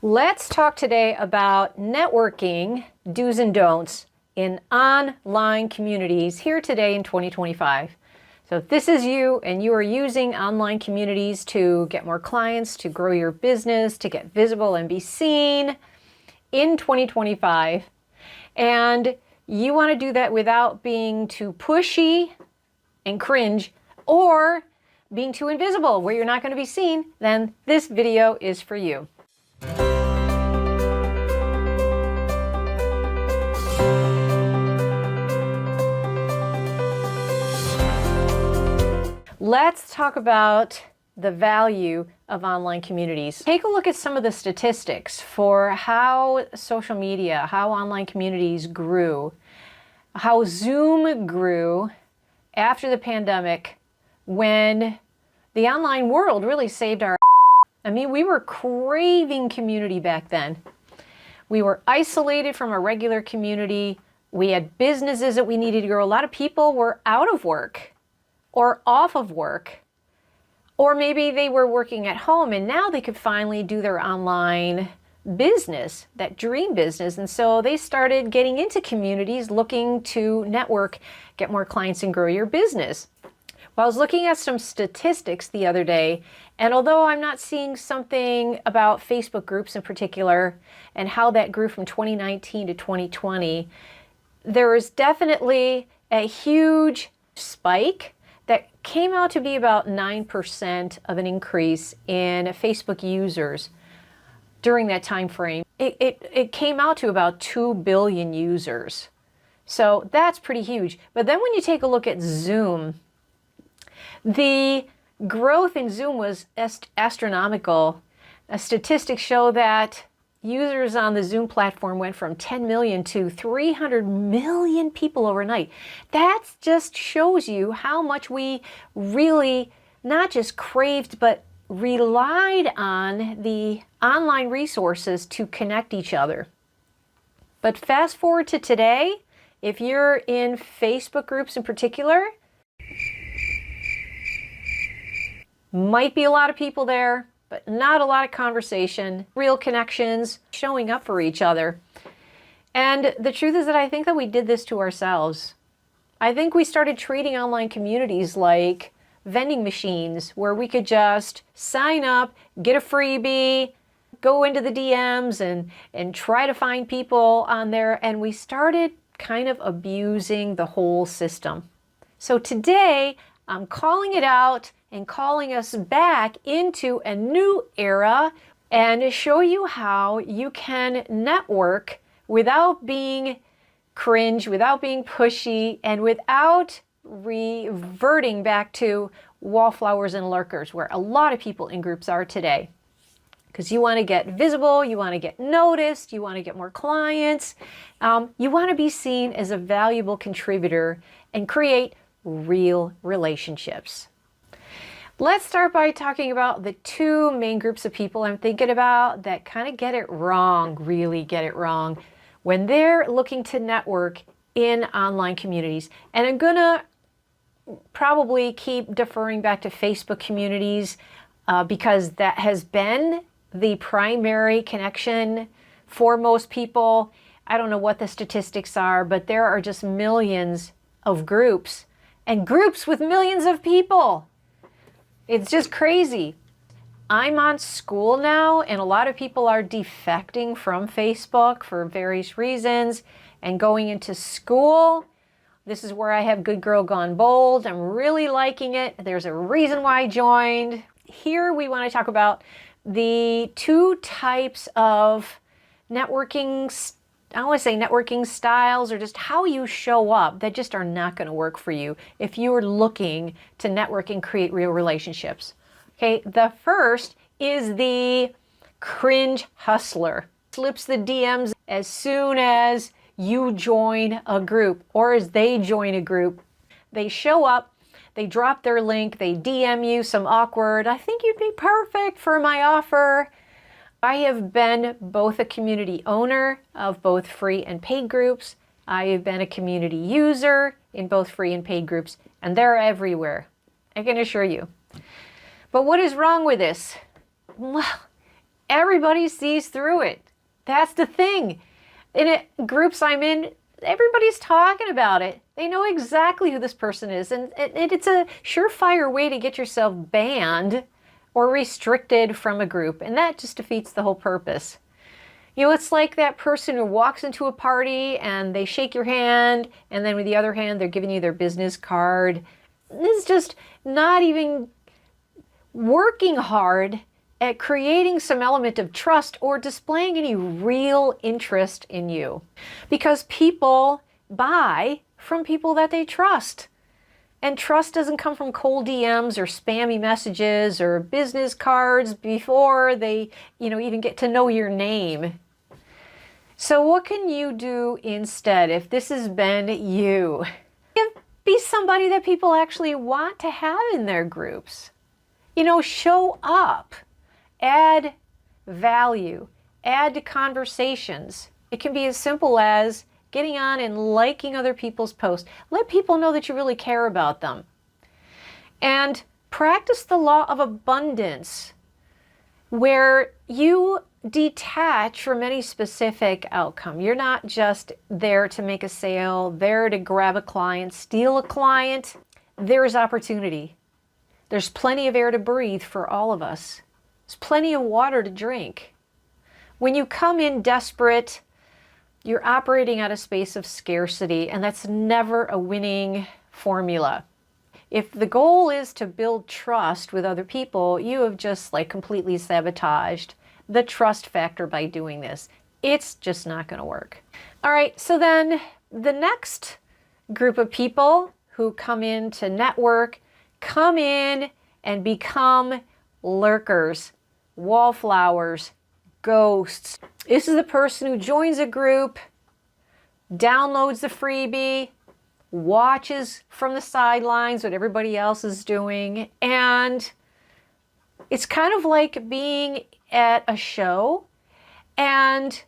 Let's talk today about networking do's and don'ts in online communities here today in 2025. So if this is you and you are using online communities to get more clients, to grow your business, to get visible and be seen in 2025, and you want to do that without being too pushy and cringe or being too invisible where you're not going to be seen, then this video is for you. Let's talk about the value of online communities. Take a look at some of the statistics for how social media, how online communities grew, how Zoom grew after the pandemic when the online world really saved our I mean, we were craving community back then. We were isolated from a regular community. We had businesses that we needed to grow. A lot of people were out of work or off of work, or maybe they were working at home and now they could finally do their online business, that dream business. And so they started getting into communities looking to network, get more clients and grow your business. Well, I was looking at some statistics the other day, and although I'm not seeing something about Facebook groups in particular and how that grew from 2019 to 2020, there is definitely a huge spike that came out to be about 9% of an increase in Facebook users during that time frame. It came out to about 2 billion users. So that's pretty huge. But then when you take a look at Zoom, the growth in Zoom was astronomical. Statistics show that users on the Zoom platform went from 10 million to 300 million people overnight. That just shows you how much we really not just craved, but relied on the online resources to connect each other. But fast forward to today, if you're in Facebook groups in particular, might be a lot of people there, but not a lot of conversation, real connections, showing up for each other. And the truth is that I think that we did this to ourselves. I think we started treating online communities like vending machines where we could just sign up, get a freebie, go into the DMs and try to find people on there. And we started kind of abusing the whole system. So today, I'm calling it out and calling us back into a new era and show you how you can network without being cringe, without being pushy, and without reverting back to wallflowers and lurkers, where a lot of people in groups are today. Because you want to get visible, you want to get noticed, you want to get more clients, you want to be seen as a valuable contributor and create real relationships. Let's start by talking about the two main groups of people I'm thinking about that kind of get it wrong, really get it wrong, when they're looking to network in online communities. And I'm going to probably keep deferring back to Facebook communities because that has been the primary connection for most people. I don't know what the statistics are, but there are just millions of groups and groups with millions of people. It's just crazy. I'm on school now, and a lot of people are defecting from Facebook for various reasons and going into school. This is where I have Good Girl Gone Bold. I'm really liking it. There's a reason why I joined. Here we want to talk about the two types of networking I want to say networking styles or just how you show up that just are not going to work for you if you are looking to network and create real relationships. Okay, the first is the cringe hustler. Slips the DMs as soon as you join a group or as they join a group. They show up, they drop their link, they DM you some awkward, I think you'd be perfect for my offer. I have been both a community owner of both free and paid groups. I have been a community user in both free and paid groups, and they're everywhere, I can assure you. But what is wrong with this? Well, everybody sees through it. That's the thing. In groups I'm in, everybody's talking about it. They know exactly who this person is. And it's a surefire way to get yourself banned or restricted from a group. And that just defeats the whole purpose. You know, it's like that person who walks into a party and they shake your hand, and then with the other hand, they're giving you their business card. This is just not even working hard at creating some element of trust or displaying any real interest in you. Because people buy from people that they trust. And trust doesn't come from cold DMs or spammy messages or business cards before they, even get to know your name. So what can you do instead if this has been you? Be somebody that people actually want to have in their groups. Show up. Add value. Add to conversations. It can be as simple as getting on and liking other people's posts. Let people know that you really care about them. And practice the law of abundance, where you detach from any specific outcome. You're not just there to make a sale, there to grab a client, steal a client. There is opportunity. There's plenty of air to breathe for all of us. There's plenty of water to drink. When you come in desperate, you're operating at a space of scarcity, and that's never a winning formula. If the goal is to build trust with other people, you have just completely sabotaged the trust factor by doing this. It's just not going to work. All right, so then the next group of people who come in to network come in and become lurkers, wallflowers, ghosts. This is the person who joins a group, downloads the freebie, watches from the sidelines what everybody else is doing, and it's kind of like being at a show and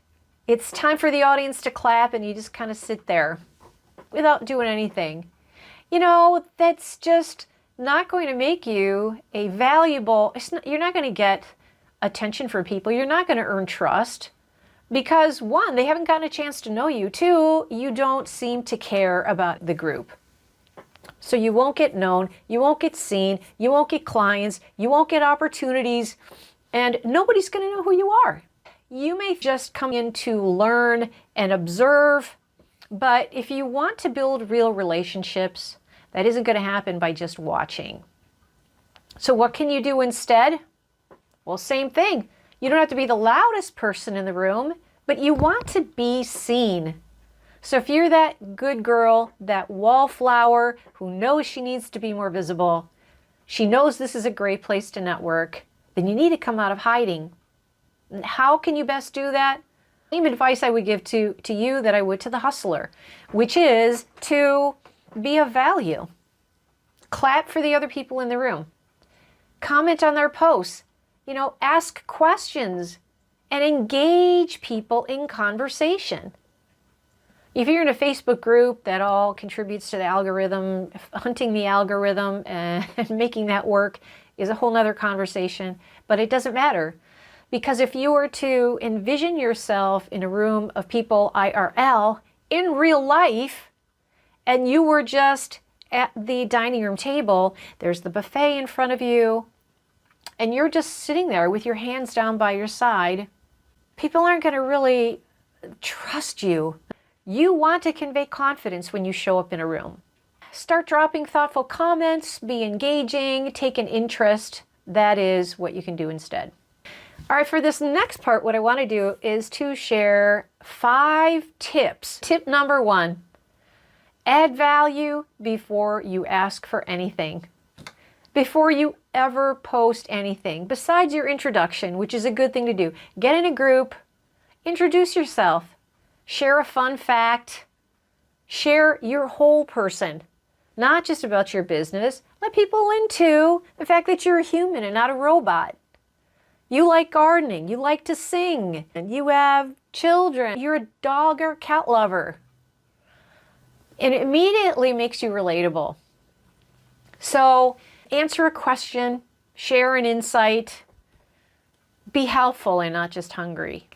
it's time for the audience to clap and you just kind of sit there without doing anything. That's just not going to make you a valuable, you're not going to get attention from people. You're not going to earn trust because, one, they haven't gotten a chance to know you. Two, you don't seem to care about the group. So you won't get known, you won't get seen, you won't get clients, you won't get opportunities, and nobody's going to know who you are. You may just come in to learn and observe, but if you want to build real relationships, that isn't going to happen by just watching. So what can you do instead? Well, same thing. You don't have to be the loudest person in the room, but you want to be seen. So if you're that good girl, that wallflower who knows she needs to be more visible, she knows this is a great place to network, then you need to come out of hiding. And how can you best do that? Same advice I would give to you that I would to the hustler, which is to be of value. Clap for the other people in the room. Comment on their posts. Ask questions and engage people in conversation. If you're in a Facebook group that all contributes to the algorithm, hunting the algorithm and making that work is a whole nother conversation, but it doesn't matter. Because if you were to envision yourself in a room of people IRL in real life, and you were just at the dining room table, there's the buffet in front of you, and you're just sitting there with your hands down by your side, people aren't going to really trust you. You want to convey confidence when you show up in a room. Start dropping thoughtful comments, be engaging, take an interest. That is what you can do instead. All right, for this next part, what I want to do is to share 5 tips. Tip number 1, add value before you ask for anything. Before you ever post anything, besides your introduction, which is a good thing to do. Get in a group, introduce yourself, share a fun fact, share your whole person, not just about your business. Let people into the fact that you're a human and not a robot. You like gardening, you like to sing, and you have children, you're a dog or cat lover. And it immediately makes you relatable. So answer a question, share an insight, Be helpful and not just hungry.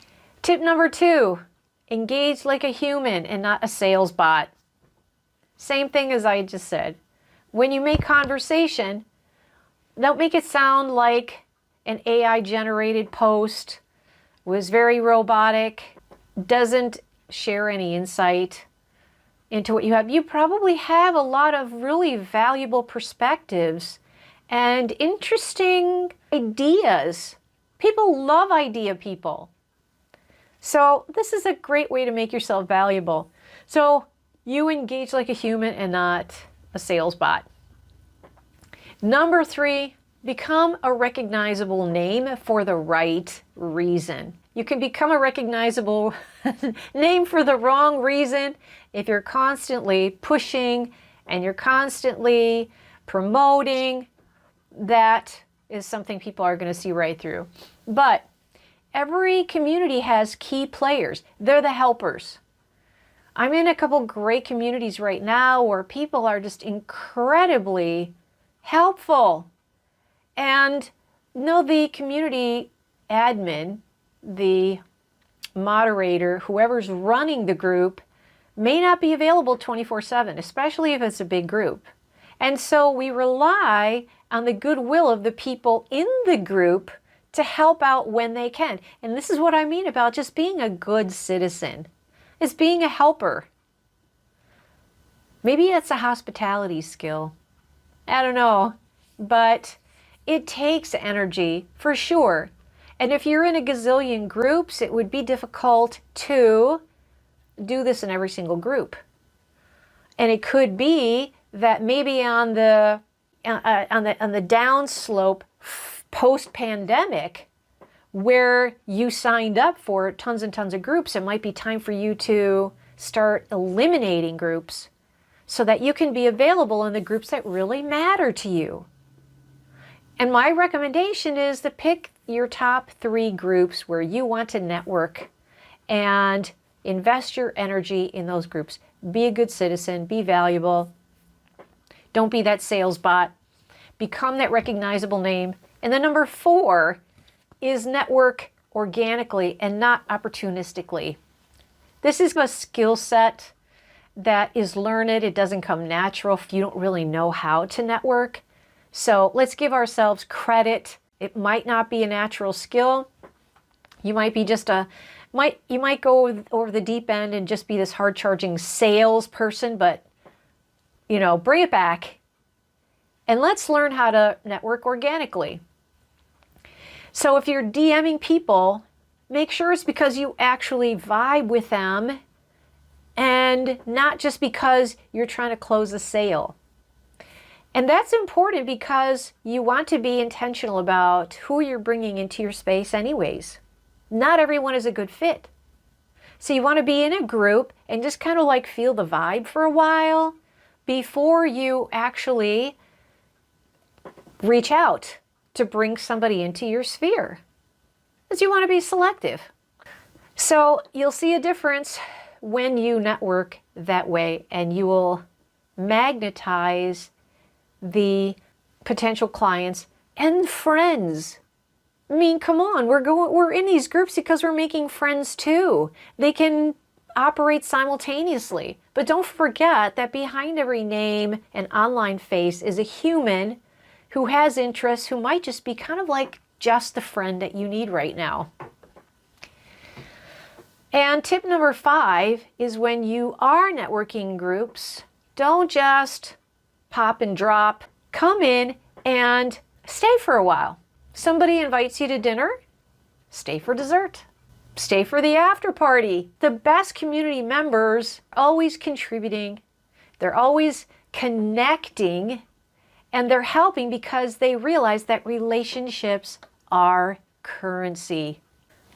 Tip number 2, engage like a human and not a sales bot. Same thing as I just said. When you make conversation, don't make it sound like an AI generated post, was very robotic, doesn't share any insight into what you have. You probably have a lot of really valuable perspectives and interesting ideas. People love idea people. So this is a great way to make yourself valuable. So you engage like a human and not a sales bot. Number 3, become a recognizable name for the right reason. You can become a recognizable name for the wrong reason if you're constantly pushing and you're constantly promoting. That is something people are going to see right through. But every community has key players. They're the helpers. I'm in a couple great communities right now where people are just incredibly helpful. And no, the community admin, the moderator, whoever's running the group, may not be available 24/7, especially if it's a big group. And so we rely on the goodwill of the people in the group to help out when they can. And this is what I mean about just being a good citizen, is being a helper. Maybe it's a hospitality skill. I don't know, but it takes energy for sure. And if you're in a gazillion groups, it would be difficult to do this in every single group. And it could be that maybe on the downslope post-pandemic, where you signed up for tons and tons of groups, it might be time for you to start eliminating groups so that you can be available in the groups that really matter to you. And my recommendation is to pick your top 3 groups where you want to network and invest your energy in those groups. Be a good citizen, be valuable. Don't be that sales bot. Become that recognizable name. And then number 4 is network organically and not opportunistically. This is a skill set that is learned. It doesn't come natural if you don't really know how to network. So let's give ourselves credit. It might not be a natural skill. You might be just you might go over the deep end and just be this hard-charging salesperson, but bring it back. And let's learn how to network organically. So if you're DMing people, make sure it's because you actually vibe with them and not just because you're trying to close a sale. And that's important because you want to be intentional about who you're bringing into your space anyways. Not everyone is a good fit. So you want to be in a group and just kind of like feel the vibe for a while before you actually reach out to bring somebody into your sphere. Because you want to be selective. So you'll see a difference when you network that way, and you will magnetize the potential clients and friends. I mean, come on, we're in these groups because we're making friends too. They can operate simultaneously. But don't forget that behind every name and online face is a human who has interests, who might just be kind of like just the friend that you need right now. And tip number 5 is when you are networking groups, don't just pop and drop. Come in and stay for a while. Somebody invites you to dinner, stay for dessert. Stay for the after party. The best community members are always contributing. They're always connecting, and they're helping because they realize that relationships are currency.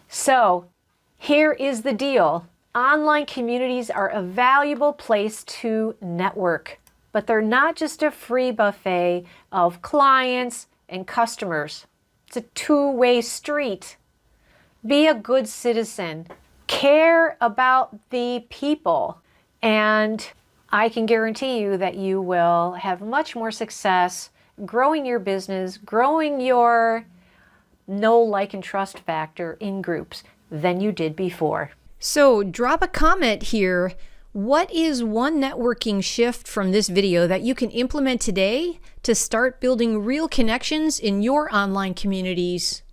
So here is the deal. Online communities are a valuable place to network, but they're not just a free buffet of clients and customers. It's a two-way street. Be a good citizen. Care about the people. And I can guarantee you that you will have much more success growing your business, growing your no like and trust factor in groups than you did before. So drop a comment here. What is one networking shift from this video that you can implement today to start building real connections in your online communities?